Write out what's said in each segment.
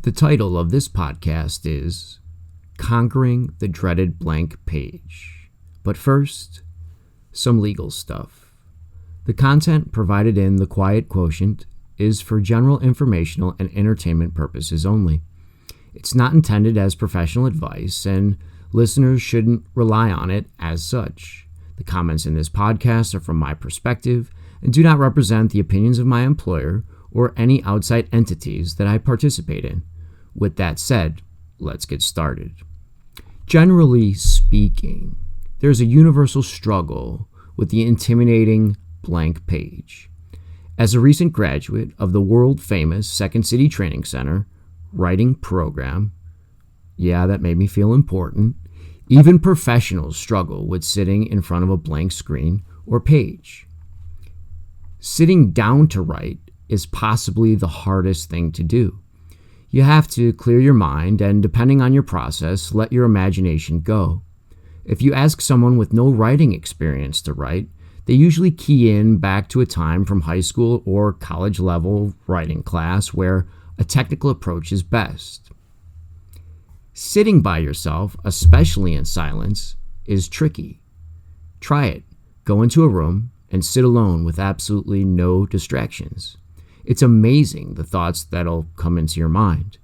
The title of this podcast is Conquering the Dreaded Blank Page. But first, some legal stuff. The content provided in The Quiet Quotient is for general informational and entertainment purposes only. It's not intended as professional advice, and listeners shouldn't rely on it as such. The comments in this podcast are from my perspective and do not represent the opinions of my employer or any outside entities that I participate in. With that said, let's get started. Generally speaking, there's a universal struggle with the intimidating blank page. As a recent graduate of the world-famous Second City Training Center writing program, yeah, that made me feel important, even professionals struggle with sitting in front of a blank screen or page. Sitting down to write is possibly the hardest thing to do. You have to clear your mind and, depending on your process, let your imagination go. If you ask someone with no writing experience to write, they usually key in back to a time from high school or college level writing class where a technical approach is best. Sitting by yourself, especially in silence, is tricky. Try it. Go into a room and sit alone with absolutely no distractions. It's amazing the thoughts that'll come into your mind.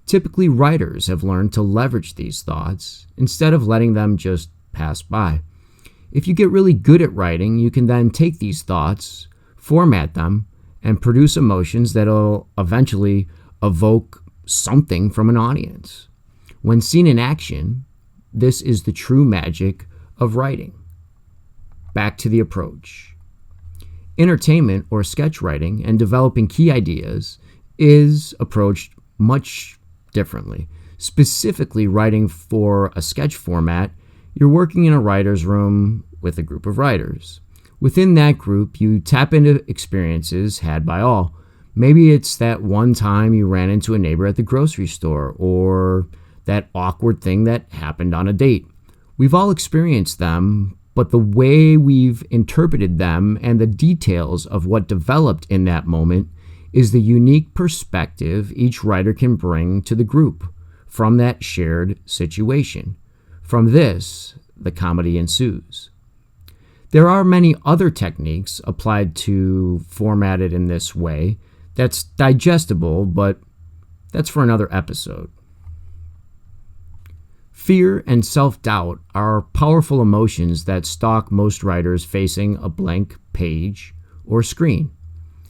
Typically, writers have learned to leverage these thoughts instead of letting them just pass by. If you get really good at writing, you can then take these thoughts, format them, and produce emotions that'll eventually evoke something from an audience. When seen in action, this is the true magic of writing. Back to the approach. Entertainment or sketch writing and developing key ideas is approached much differently. Specifically, writing for a sketch format, you're working in a writer's room with a group of writers. Within that group, you tap into experiences had by all. Maybe it's that one time you ran into a neighbor at the grocery store, or that awkward thing that happened on a date. We've all experienced them, but the way we've interpreted them and the details of what developed in that moment is the unique perspective each writer can bring to the group from that shared situation. From this, the comedy ensues. There are many other techniques applied to format it in this way that's digestible, but that's for another episode. Fear and self-doubt are powerful emotions that stalk most writers facing a blank page or screen.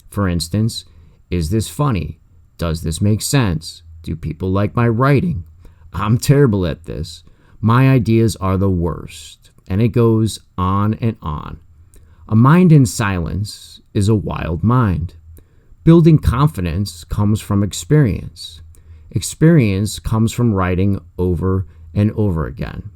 For instance, is this funny? Does this make sense? Do people like my writing? I'm terrible at this. My ideas are the worst. And it goes on and on. A mind in silence is a wild mind. Building confidence comes from experience. Experience comes from writing over and over again.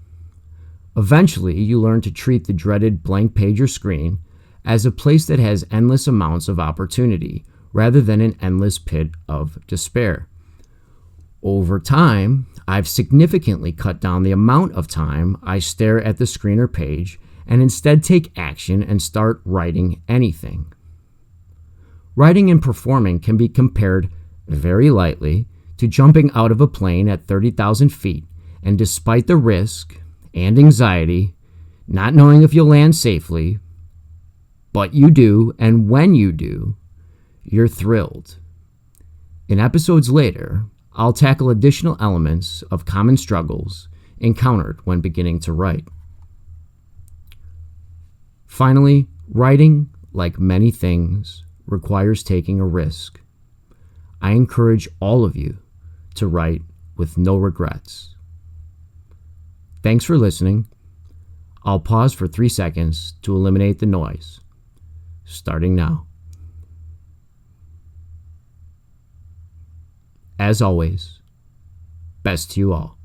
Eventually, you learn to treat the dreaded blank page or screen as a place that has endless amounts of opportunity rather than an endless pit of despair. Over time, I've significantly cut down the amount of time I stare at the screen or page and instead take action and start writing anything. Writing and performing can be compared very lightly to jumping out of a plane at 30,000 feet. And despite the risk and anxiety, not knowing if you'll land safely, but you do, and when you do, you're thrilled. In episodes later, I'll tackle additional elements of common struggles encountered when beginning to write. Finally, writing, like many things, requires taking a risk. I encourage all of you to write with no regrets. Thanks for listening. I'll pause for 3 seconds to eliminate the noise. Starting now. As always, best to you all.